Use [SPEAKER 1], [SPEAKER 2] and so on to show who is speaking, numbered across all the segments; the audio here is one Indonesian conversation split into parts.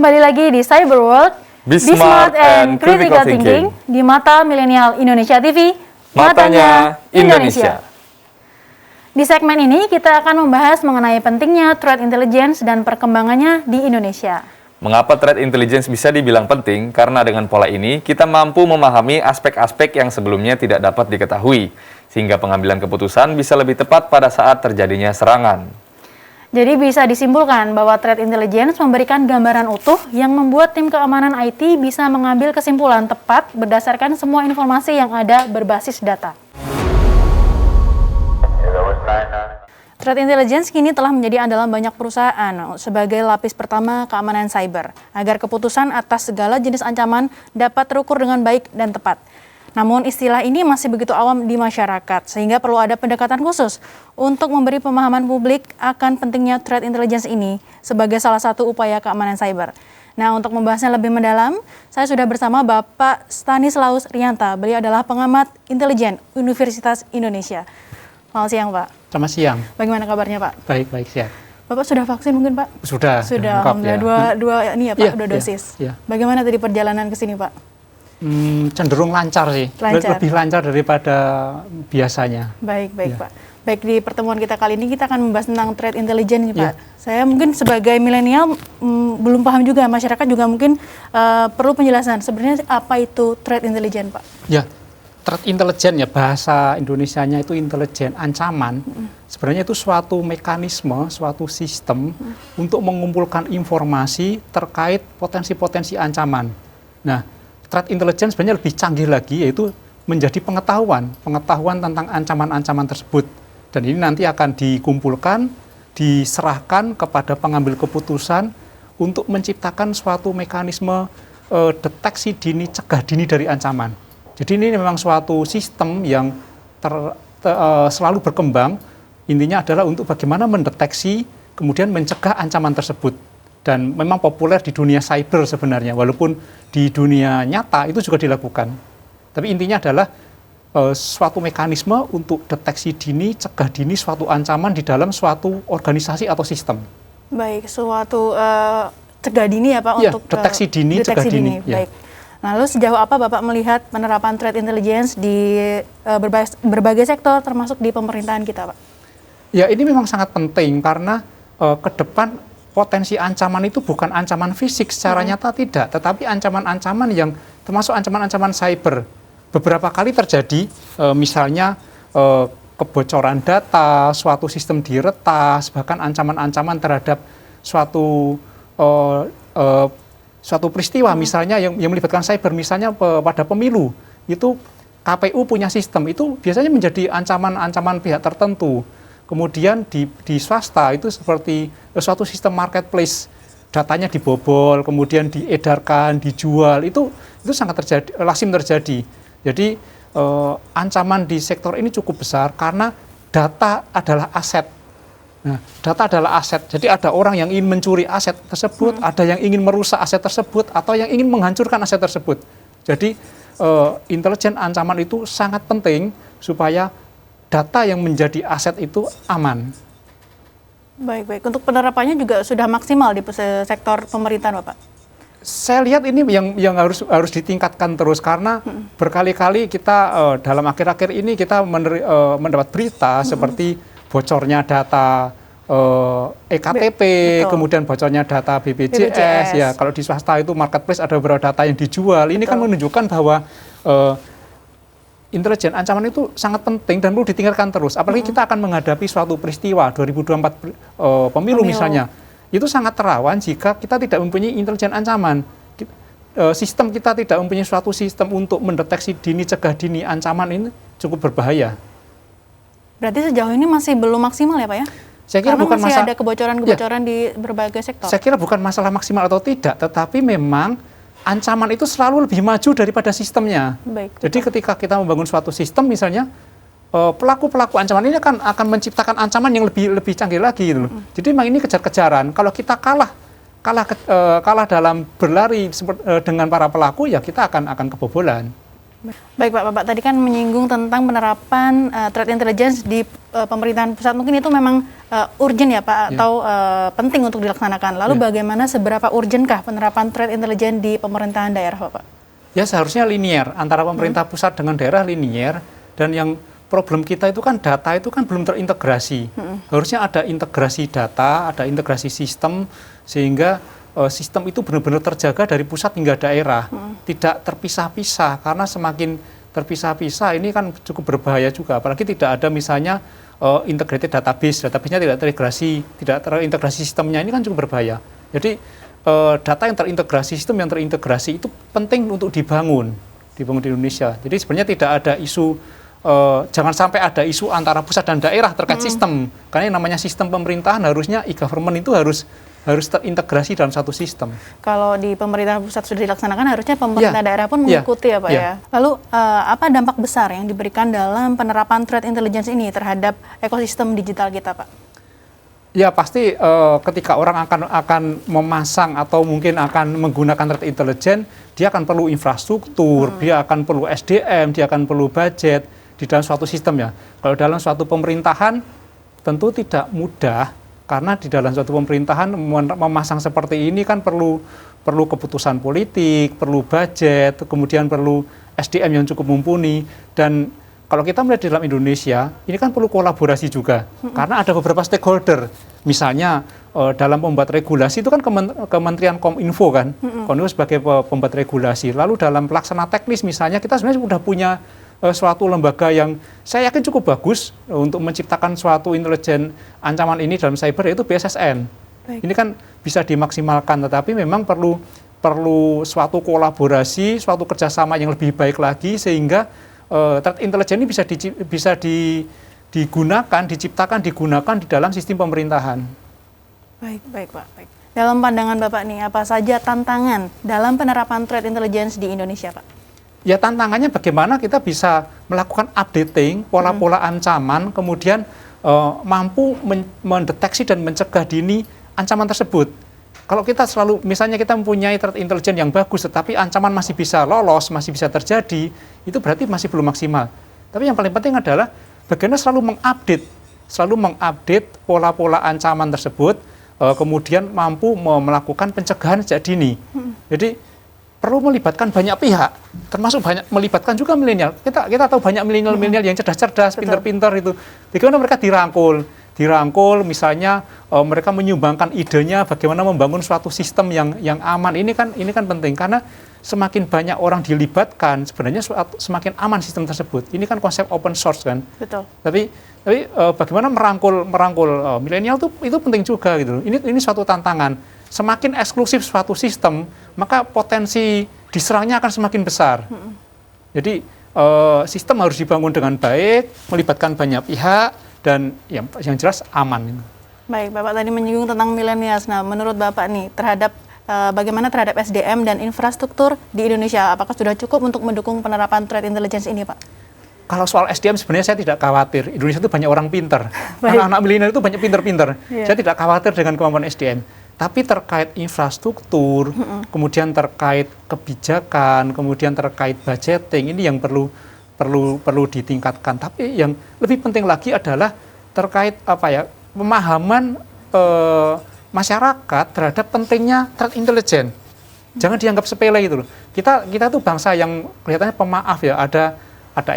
[SPEAKER 1] kembali lagi di Cyber World,
[SPEAKER 2] Be Smart and Critical Thinking
[SPEAKER 1] di Mata Milenial Indonesia TV,
[SPEAKER 2] Matanya Indonesia.
[SPEAKER 1] Di segmen ini kita akan membahas mengenai pentingnya threat intelligence dan perkembangannya di Indonesia.
[SPEAKER 2] Mengapa threat intelligence bisa dibilang penting? Karena dengan pola ini kita mampu memahami aspek-aspek yang sebelumnya tidak dapat diketahui, sehingga pengambilan keputusan bisa lebih tepat pada saat terjadinya serangan.
[SPEAKER 1] Jadi bisa disimpulkan bahwa threat intelligence memberikan gambaran utuh yang membuat tim keamanan IT bisa mengambil kesimpulan tepat berdasarkan semua informasi yang ada berbasis data. Threat intelligence kini telah menjadi andalan banyak perusahaan sebagai lapis pertama keamanan cyber, agar keputusan atas segala jenis ancaman dapat terukur dengan baik dan tepat. Namun istilah ini masih begitu awam di masyarakat, sehingga perlu ada pendekatan khusus untuk memberi pemahaman publik akan pentingnya threat intelligence ini sebagai salah satu upaya keamanan cyber. Nah, untuk membahasnya lebih mendalam, saya sudah bersama Bapak Stanislaus Rianta. Beliau adalah pengamat intelijen Universitas Indonesia. Selamat siang, Pak.
[SPEAKER 3] Selamat siang.
[SPEAKER 1] Bagaimana kabarnya, Pak?
[SPEAKER 3] Baik, siap.
[SPEAKER 1] Bapak sudah vaksin mungkin, Pak?
[SPEAKER 3] Sudah,
[SPEAKER 1] alhamdulillah.
[SPEAKER 3] Ya.
[SPEAKER 1] Dua ini ya, Pak, dua dosis.
[SPEAKER 3] Ya.
[SPEAKER 1] Bagaimana tadi perjalanan ke sini, Pak?
[SPEAKER 3] Cenderung lancar sih, lebih lancar daripada biasanya.
[SPEAKER 1] Baik, Pak. Baik, di pertemuan kita kali ini kita akan membahas tentang threat intelligence, Pak. Saya mungkin sebagai milenial belum paham juga, masyarakat juga mungkin perlu penjelasan. Sebenarnya apa itu threat intelligence, Pak?
[SPEAKER 3] Ya, threat intelligence ya, bahasa Indonesianya itu intelijen, ancaman. Sebenarnya itu suatu mekanisme, suatu sistem untuk mengumpulkan informasi terkait potensi-potensi ancaman. Nah, threat intelligence sebenarnya lebih canggih lagi, yaitu menjadi pengetahuan tentang ancaman-ancaman tersebut. Dan ini nanti akan dikumpulkan, diserahkan kepada pengambil keputusan untuk menciptakan suatu mekanisme deteksi dini, cegah dini dari ancaman. Jadi ini memang suatu sistem yang selalu berkembang, intinya adalah untuk bagaimana mendeteksi, kemudian mencegah ancaman tersebut. Dan memang populer di dunia cyber sebenarnya, walaupun di dunia nyata itu juga dilakukan. Tapi intinya adalah suatu mekanisme untuk deteksi dini, cegah dini suatu ancaman di dalam suatu organisasi atau sistem.
[SPEAKER 1] Baik, suatu cegah dini ya Pak,
[SPEAKER 3] ya,
[SPEAKER 1] untuk
[SPEAKER 3] deteksi dini, cegah dini. Ya.
[SPEAKER 1] Baik. Lalu sejauh apa Bapak melihat penerapan threat intelligence di berbagai sektor, termasuk di pemerintahan kita, Pak?
[SPEAKER 3] Ya, ini memang sangat penting karena ke depan potensi ancaman itu bukan ancaman fisik secara nyata tidak, tetapi ancaman-ancaman yang termasuk ancaman-ancaman cyber. Beberapa kali terjadi, misalnya kebocoran data, suatu sistem diretas, bahkan ancaman-ancaman terhadap suatu peristiwa, misalnya yang melibatkan cyber, misalnya pada pemilu, itu KPU punya sistem, itu biasanya menjadi ancaman-ancaman pihak tertentu. Kemudian di swasta itu seperti suatu sistem marketplace, datanya dibobol, kemudian diedarkan, dijual, itu sangat lazim terjadi. Jadi ancaman di sektor ini cukup besar karena data adalah aset. Nah, data adalah aset. Jadi ada orang yang ingin mencuri aset tersebut, ada yang ingin merusak aset tersebut, atau yang ingin menghancurkan aset tersebut. Jadi intelijen ancaman itu sangat penting supaya data yang menjadi aset itu aman.
[SPEAKER 1] Baik. Untuk penerapannya juga sudah maksimal di sektor pemerintahan, Bapak?
[SPEAKER 3] Saya lihat ini yang harus ditingkatkan terus karena berkali-kali kita dalam akhir-akhir ini kita mendapat berita seperti bocornya data EKTP, kemudian bocornya data BPJS. Ya, kalau di swasta itu marketplace ada beberapa data yang dijual. Ini kan menunjukkan bahwa intelijen ancaman itu sangat penting dan perlu ditingkatkan terus. Apalagi kita akan menghadapi suatu peristiwa 2024 pemilu misalnya. Itu sangat rawan jika kita tidak mempunyai intelijen ancaman. Sistem kita tidak mempunyai suatu sistem untuk mendeteksi dini, cegah dini ancaman, ini cukup berbahaya.
[SPEAKER 1] Berarti sejauh ini masih belum maksimal ya Pak ya?
[SPEAKER 3] Saya kira
[SPEAKER 1] karena
[SPEAKER 3] bukan
[SPEAKER 1] masih ada kebocoran-kebocoran di berbagai sektor.
[SPEAKER 3] Saya kira bukan masalah maksimal atau tidak, tetapi memang ancaman itu selalu lebih maju daripada sistemnya.
[SPEAKER 1] Baik,
[SPEAKER 3] jadi ketika kita membangun suatu sistem misalnya, pelaku-pelaku ancaman ini akan menciptakan ancaman yang lebih canggih lagi gitu loh. Jadi memang ini kejar-kejaran. Kalau kita kalah dalam berlari dengan para pelaku, ya kita akan kebobolan.
[SPEAKER 1] Baik Pak, Bapak tadi kan menyinggung tentang penerapan threat intelligence di pemerintahan pusat. Mungkin itu memang urgent ya Pak, atau penting untuk dilaksanakan. Lalu bagaimana, seberapa urgenkah penerapan threat intelligence di pemerintahan daerah Bapak?
[SPEAKER 3] Ya seharusnya linier, antara pemerintah pusat dengan daerah linier, dan yang problem kita itu kan data itu kan belum terintegrasi. Harusnya ada integrasi data, ada integrasi sistem, sehingga sistem itu benar-benar terjaga dari pusat hingga daerah, tidak terpisah-pisah, karena semakin terpisah-pisah ini kan cukup berbahaya juga, apalagi tidak ada misalnya integrated database-nya tidak terintegrasi sistemnya, ini kan cukup berbahaya. Jadi data yang terintegrasi, sistem yang terintegrasi itu penting untuk dibangun di Indonesia. Jadi sebenarnya tidak ada isu, jangan sampai ada isu antara pusat dan daerah terkait sistem, karena yang namanya sistem pemerintahan harusnya e-government itu harus terintegrasi dalam satu sistem.
[SPEAKER 1] Kalau di pemerintah pusat sudah dilaksanakan, harusnya pemerintah daerah pun mengikuti ya Pak ya. Lalu apa dampak besar yang diberikan dalam penerapan threat intelligence ini terhadap ekosistem digital kita Pak?
[SPEAKER 3] Ya pasti ketika orang akan memasang atau mungkin akan menggunakan threat intelligence, dia akan perlu infrastruktur, dia akan perlu SDM, dia akan perlu budget di dalam suatu sistem ya. Kalau dalam suatu pemerintahan tentu tidak mudah, karena di dalam suatu pemerintahan memasang seperti ini kan perlu keputusan politik, perlu budget, kemudian perlu SDM yang cukup mumpuni. Dan kalau kita melihat di dalam Indonesia, ini kan perlu kolaborasi juga, karena ada beberapa stakeholder. Misalnya dalam pembuat regulasi itu kan Kementerian Kominfo kan, Kominfo sebagai pembuat regulasi. Lalu dalam pelaksana teknis misalnya, kita sebenarnya sudah punya suatu lembaga yang saya yakin cukup bagus untuk menciptakan suatu intelijen ancaman ini dalam cyber, yaitu BSSN. Baik. Ini kan bisa dimaksimalkan, tetapi memang perlu suatu kolaborasi, suatu kerjasama yang lebih baik lagi, sehingga threat intelligence ini bisa digunakan, digunakan di dalam sistem pemerintahan.
[SPEAKER 1] Baik Pak. Baik. Dalam pandangan Bapak nih, apa saja tantangan dalam penerapan threat intelligence di Indonesia Pak?
[SPEAKER 3] Ya tantangannya bagaimana kita bisa melakukan updating pola-pola ancaman, kemudian mampu mendeteksi dan mencegah dini ancaman tersebut. Kalau kita misalnya kita mempunyai threat intelligence yang bagus, tetapi ancaman masih bisa lolos, masih bisa terjadi, itu berarti masih belum maksimal. Tapi yang paling penting adalah bagaimana selalu mengupdate pola-pola ancaman tersebut, kemudian mampu melakukan pencegahan sejak dini. Jadi perlu melibatkan banyak pihak, termasuk melibatkan juga milenial. Kita tahu banyak milenial yang cerdas-cerdas, pintar-pintar itu. Bagaimana mereka dirangkul, misalnya mereka menyumbangkan idenya bagaimana membangun suatu sistem yang aman. Ini kan penting, karena semakin banyak orang dilibatkan, sebenarnya semakin aman sistem tersebut. Ini kan konsep open source kan.
[SPEAKER 1] Betul.
[SPEAKER 3] Tapi bagaimana merangkul milenial itu penting juga gitu. Ini suatu tantangan. Semakin eksklusif suatu sistem, maka potensi diserangnya akan semakin besar. Jadi sistem harus dibangun dengan baik, melibatkan banyak pihak, dan yang jelas aman.
[SPEAKER 1] Baik, Bapak tadi menyinggung tentang milenials. Nah, menurut Bapak nih, bagaimana terhadap SDM dan infrastruktur di Indonesia? Apakah sudah cukup untuk mendukung penerapan threat intelligence ini, Pak?
[SPEAKER 3] Kalau soal SDM sebenarnya saya tidak khawatir. Indonesia itu banyak orang pintar. Anak-anak milenial itu banyak pintar-pintar. Saya tidak khawatir dengan kemampuan SDM. Tapi terkait infrastruktur, kemudian terkait kebijakan, kemudian terkait budgeting, ini yang perlu ditingkatkan. Tapi yang lebih penting lagi adalah terkait pemahaman masyarakat terhadap pentingnya threat intelligence. Jangan dianggap sepele gitu loh. Kita tuh bangsa yang kelihatannya pemaaf ya, ada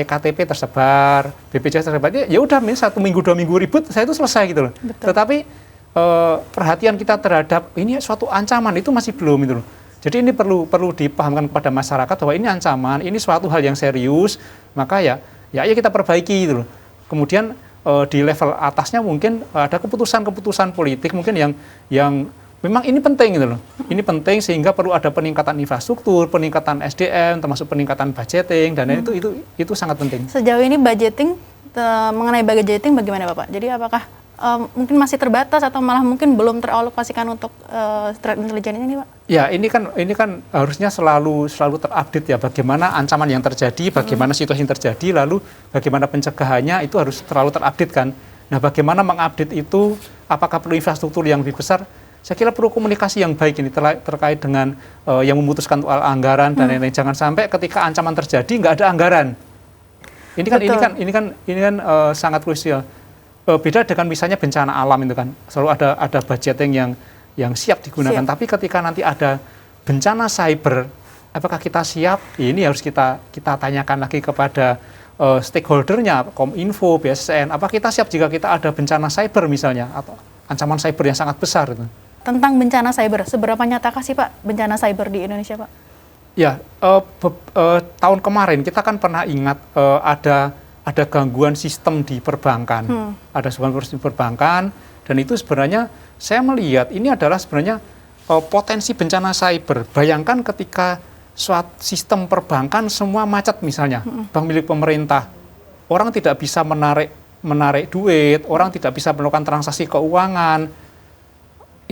[SPEAKER 3] EKTP tersebar, BPJS tersebar. Ya udah, 1 minggu 2 minggu ribut, saya itu selesai gitu loh.
[SPEAKER 1] Betul.
[SPEAKER 3] Tetapi perhatian kita terhadap ini suatu ancaman itu masih belum itu loh. Jadi ini perlu dipahamkan kepada masyarakat bahwa ini ancaman, ini suatu hal yang serius, maka ya kita perbaiki gitu loh. Kemudian di level atasnya mungkin ada keputusan-keputusan politik mungkin yang memang ini penting gitu loh. Ini penting sehingga perlu ada peningkatan infrastruktur, peningkatan SDM, termasuk peningkatan budgeting, dan itu sangat penting.
[SPEAKER 1] Sejauh ini mengenai budgeting bagaimana Bapak? Jadi apakah mungkin masih terbatas atau malah mungkin belum teralokasikan untuk threat intelligence ini, Pak?
[SPEAKER 3] Ya, ini kan harusnya selalu terupdate ya, bagaimana ancaman yang terjadi, bagaimana situasi yang terjadi, lalu bagaimana pencegahannya, itu harus terlalu terupdate kan. Nah, bagaimana mengupdate itu, apakah perlu infrastruktur yang lebih besar? Saya kira perlu komunikasi yang baik ini terkait dengan yang memutuskan soal anggaran dan lain-lain. Jangan sampai ketika ancaman terjadi nggak ada anggaran. Ini kan sangat krusial. Beda dengan misalnya bencana alam itu kan, selalu ada budgeting yang siap digunakan. Tapi ketika nanti ada bencana cyber, apakah kita siap? Ini harus kita tanyakan lagi kepada stakeholdernya, Kominfo, BSSN. Apa kita siap jika kita ada bencana cyber misalnya atau ancaman cyber yang sangat besar itu?
[SPEAKER 1] Tentang bencana cyber, seberapa nyatakah sih Pak bencana cyber di Indonesia Pak?
[SPEAKER 3] Ya, tahun kemarin kita kan pernah ingat ada gangguan sistem di perbankan, ada gangguan sistem perbankan, dan itu sebenarnya saya melihat ini adalah sebenarnya potensi bencana cyber. Bayangkan ketika suatu sistem perbankan semua macet misalnya, bank milik pemerintah, orang tidak bisa menarik duit, orang tidak bisa melakukan transaksi keuangan,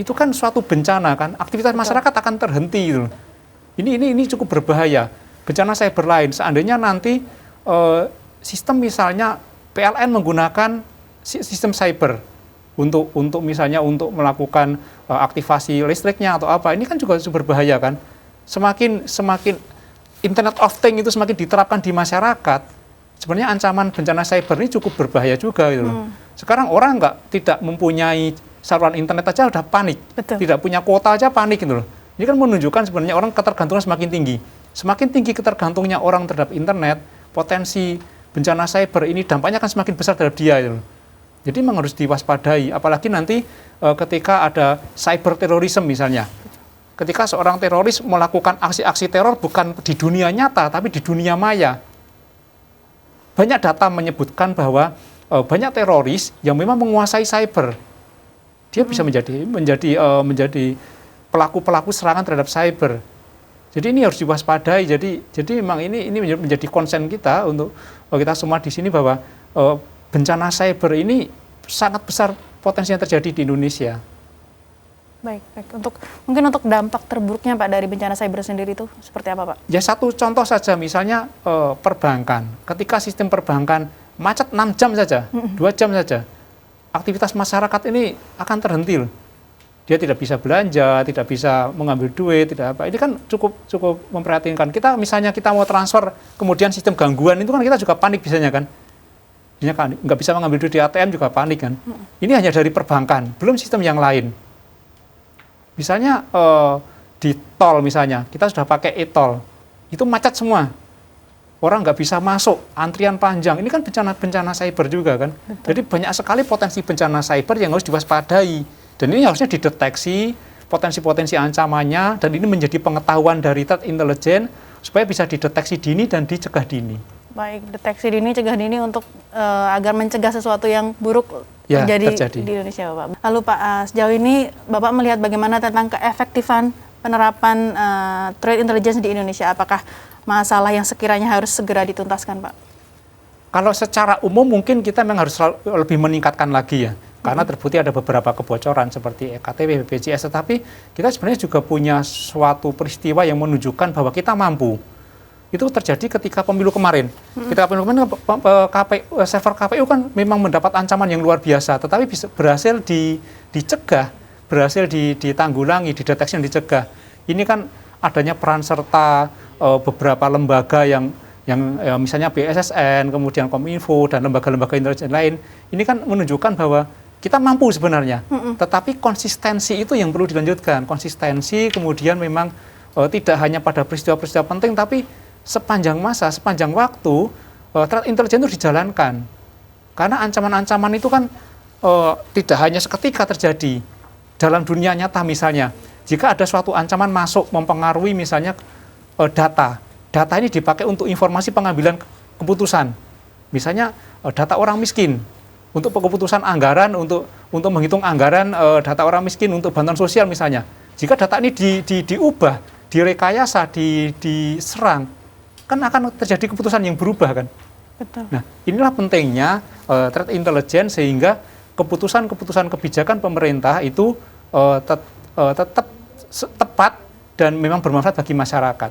[SPEAKER 3] itu kan suatu bencana kan, aktivitas masyarakat akan terhenti gitu. Ini cukup berbahaya. Bencana cyber lain, seandainya nanti sistem misalnya PLN menggunakan sistem cyber untuk misalnya untuk melakukan aktivasi listriknya atau apa, ini kan juga cukup berbahaya kan. Semakin Internet of Things itu semakin diterapkan di masyarakat, sebenarnya ancaman bencana cyber ini cukup berbahaya juga gitu loh. Sekarang orang tidak mempunyai saluran internet aja udah panik.
[SPEAKER 1] Betul.
[SPEAKER 3] Tidak punya kuota aja panik gitu loh. Ini kan menunjukkan sebenarnya orang ketergantungan semakin tinggi. Semakin tinggi ketergantungnya orang terhadap internet, potensi bencana cyber ini dampaknya akan semakin besar terhadap dia gitu loh. Jadi memang harus diwaspadai, apalagi nanti ketika ada cyber terorisme misalnya. Ketika seorang teroris melakukan aksi-aksi teror bukan di dunia nyata tapi di dunia maya. Banyak data menyebutkan bahwa banyak teroris yang memang menguasai cyber. Dia bisa menjadi pelaku-pelaku serangan terhadap cyber. Jadi ini harus diwaspadai. Jadi memang ini menjadi concern kita untuk kita semua di sini bahwa bencana cyber ini sangat besar potensinya terjadi di Indonesia.
[SPEAKER 1] Baik. Mungkin untuk dampak terburuknya Pak dari bencana cyber sendiri itu seperti apa Pak?
[SPEAKER 3] Ya satu contoh saja, misalnya perbankan. Ketika sistem perbankan macet 6 jam saja, 2 jam saja, aktivitas masyarakat ini akan terhenti loh. Dia tidak bisa belanja, tidak bisa mengambil duit, tidak apa. Ini kan cukup memprihatinkan. Misalnya kita mau transfer, kemudian sistem gangguan itu kan kita juga panik biasanya kan. Ini kan nggak bisa mengambil duit di ATM juga panik kan. Ini hanya dari perbankan, belum sistem yang lain. Misalnya di tol misalnya, kita sudah pakai e-tol, itu macet semua. Orang nggak bisa masuk, antrian panjang. Ini kan bencana cyber juga kan.
[SPEAKER 1] Betul.
[SPEAKER 3] Jadi banyak sekali potensi bencana cyber yang harus diwaspadai. Dan ini harusnya dideteksi potensi-potensi ancamannya, dan ini menjadi pengetahuan dari threat intelligence supaya bisa dideteksi dini dan dicegah dini.
[SPEAKER 1] Baik, deteksi dini, cegah dini untuk agar mencegah sesuatu yang buruk terjadi di Indonesia Bapak. Lalu Pak, sejauh ini Bapak melihat bagaimana tentang keefektifan penerapan threat intelligence di Indonesia? Apakah masalah yang sekiranya harus segera dituntaskan Pak?
[SPEAKER 3] Kalau secara umum mungkin kita memang harus lebih meningkatkan lagi ya. Karena terbukti ada beberapa kebocoran seperti EKTP, BPJS, tetapi kita sebenarnya juga punya suatu peristiwa yang menunjukkan bahwa kita mampu. Itu terjadi ketika pemilu kemarin. Ketika pemilu kemarin, server KPU kan memang mendapat ancaman yang luar biasa, tetapi berhasil dicegah, berhasil ditanggulangi, dideteksi dan dicegah. Ini kan adanya peran serta beberapa lembaga yang misalnya BSSN, kemudian Kominfo, dan lembaga-lembaga intelijen lain. Ini kan menunjukkan bahwa kita mampu sebenarnya, tetapi konsistensi itu yang perlu dilanjutkan. Konsistensi kemudian memang tidak hanya pada peristiwa-peristiwa penting, tapi sepanjang masa, sepanjang waktu, threat intelligence itu dijalankan. Karena ancaman-ancaman itu kan tidak hanya seketika terjadi. Dalam dunia nyata misalnya, jika ada suatu ancaman masuk mempengaruhi misalnya data ini dipakai untuk informasi pengambilan keputusan. Misalnya data orang miskin, untuk keputusan anggaran, untuk menghitung anggaran data orang miskin untuk bantuan sosial misalnya. Jika data ini diubah, direkayasa, diserang, kan akan terjadi keputusan yang berubah kan.
[SPEAKER 1] Betul.
[SPEAKER 3] Nah, inilah pentingnya threat intelligence sehingga keputusan-keputusan kebijakan pemerintah itu tetap tepat dan memang bermanfaat bagi masyarakat.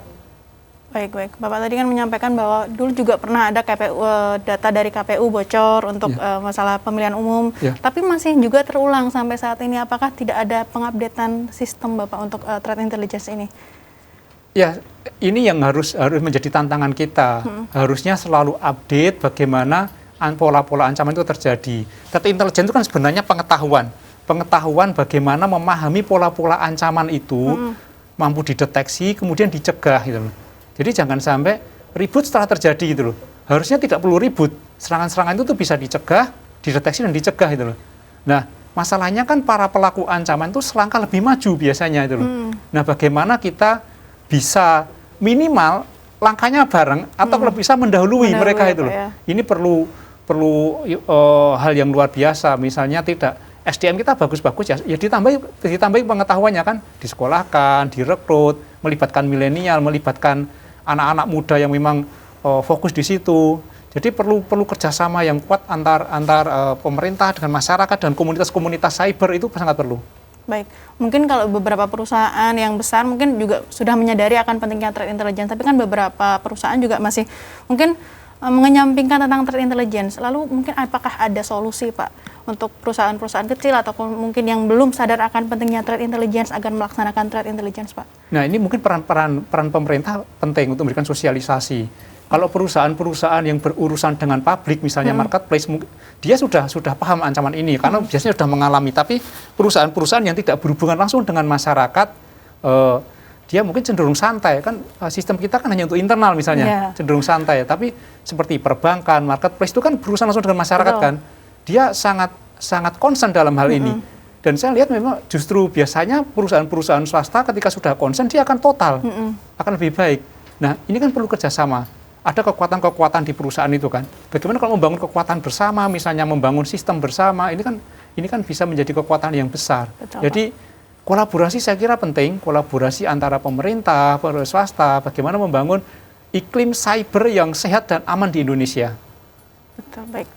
[SPEAKER 1] Baik. Bapak tadi kan menyampaikan bahwa dulu juga pernah ada KPU, data dari KPU bocor untuk masalah pemilihan umum, tapi masih juga terulang sampai saat ini. Apakah tidak ada pengupdatean sistem Bapak untuk threat intelligence ini?
[SPEAKER 3] Ya, ini yang harus menjadi tantangan kita. Harusnya selalu update bagaimana pola-pola ancaman itu terjadi. Threat intelligence itu kan sebenarnya pengetahuan bagaimana memahami pola-pola ancaman itu, mampu dideteksi, kemudian dicegah gitu loh. Jadi jangan sampai ribut setelah terjadi gitu loh. Harusnya tidak perlu ribut. Serangan-serangan itu tuh bisa dicegah, dideteksi dan dicegah gitu loh. Nah, masalahnya kan para pelaku ancaman itu selangkah lebih maju biasanya itu loh. Nah, bagaimana kita bisa minimal langkahnya bareng atau kalau bisa mendahului mereka itu loh. Ini perlu hal yang luar biasa. Misalnya tidak SDM kita bagus-bagus ya ditambahi pengetahuannya kan, disekolahkan, direkrut, melibatkan milenial, melibatkan anak-anak muda yang memang fokus di situ. Jadi perlu kerjasama yang kuat antar pemerintah dengan masyarakat dan komunitas-komunitas cyber itu sangat perlu.
[SPEAKER 1] Baik, mungkin kalau beberapa perusahaan yang besar mungkin juga sudah menyadari akan pentingnya threat intelligence, tapi kan beberapa perusahaan juga masih mungkin mengenyampingkan tentang threat intelligence. Lalu mungkin apakah ada solusi Pak untuk perusahaan-perusahaan kecil ataupun mungkin yang belum sadar akan pentingnya threat intelligence agar melaksanakan threat intelligence Pak?
[SPEAKER 3] Nah, ini mungkin peran pemerintah penting untuk memberikan sosialisasi. Kalau perusahaan-perusahaan yang berurusan dengan publik, misalnya marketplace, dia sudah paham ancaman ini karena biasanya sudah mengalami. Tapi perusahaan-perusahaan yang tidak berhubungan langsung dengan masyarakat, dia mungkin cenderung santai. Kan sistem kita kan hanya untuk internal misalnya, cenderung santai. Tapi seperti perbankan, marketplace itu kan berurusan langsung dengan masyarakat kan. Dia sangat concern dalam hal ini. Dan saya lihat memang justru biasanya perusahaan-perusahaan swasta ketika sudah concern, dia akan total, akan lebih baik. Nah, ini kan perlu kerjasama. Ada kekuatan-kekuatan di perusahaan itu kan. Bagaimana kalau membangun kekuatan bersama, misalnya membangun sistem bersama, ini kan bisa menjadi kekuatan yang besar.
[SPEAKER 1] Betul,
[SPEAKER 3] jadi kolaborasi saya kira penting, kolaborasi antara pemerintah, swasta, bagaimana membangun iklim cyber yang sehat dan aman di Indonesia.
[SPEAKER 1] Betul, baik.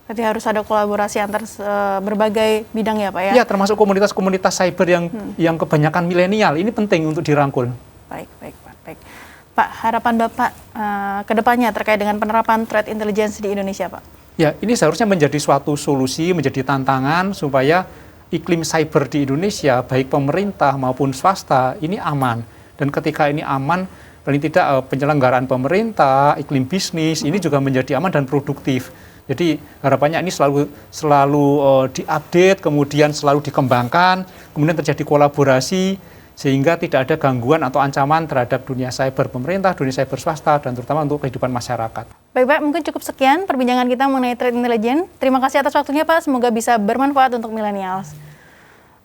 [SPEAKER 1] Berarti harus ada kolaborasi antar berbagai bidang ya Pak ya?
[SPEAKER 3] Ya, termasuk komunitas-komunitas cyber yang kebanyakan milenial, ini penting untuk dirangkul.
[SPEAKER 1] Baik. Pak, harapan Bapak ke depannya terkait dengan penerapan threat intelligence di Indonesia, Pak?
[SPEAKER 3] Ya, ini seharusnya menjadi suatu solusi, menjadi tantangan supaya iklim cyber di Indonesia, baik pemerintah maupun swasta, ini aman. Dan ketika ini aman, paling tidak penyelenggaraan pemerintah, iklim bisnis, ini juga menjadi aman dan produktif. Jadi harapannya ini selalu diupdate, kemudian selalu dikembangkan, kemudian terjadi kolaborasi, sehingga tidak ada gangguan atau ancaman terhadap dunia cyber pemerintah, dunia cyber swasta, dan terutama untuk kehidupan masyarakat.
[SPEAKER 1] Baik, Pak, mungkin cukup sekian perbincangan kita mengenai threat intelligence. Terima kasih atas waktunya, Pak. Semoga bisa bermanfaat untuk millennials.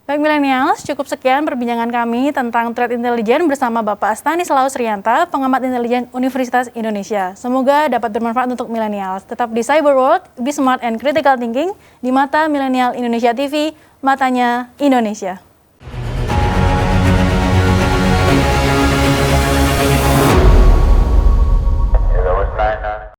[SPEAKER 1] Baik, millennials, cukup sekian perbincangan kami tentang threat intelligence bersama Bapak Stanislaus Rianta, pengamat intelijen Universitas Indonesia. Semoga dapat bermanfaat untuk millennials. Tetap di Cyber World, be smart and critical thinking, di mata milenial Indonesia TV, matanya Indonesia.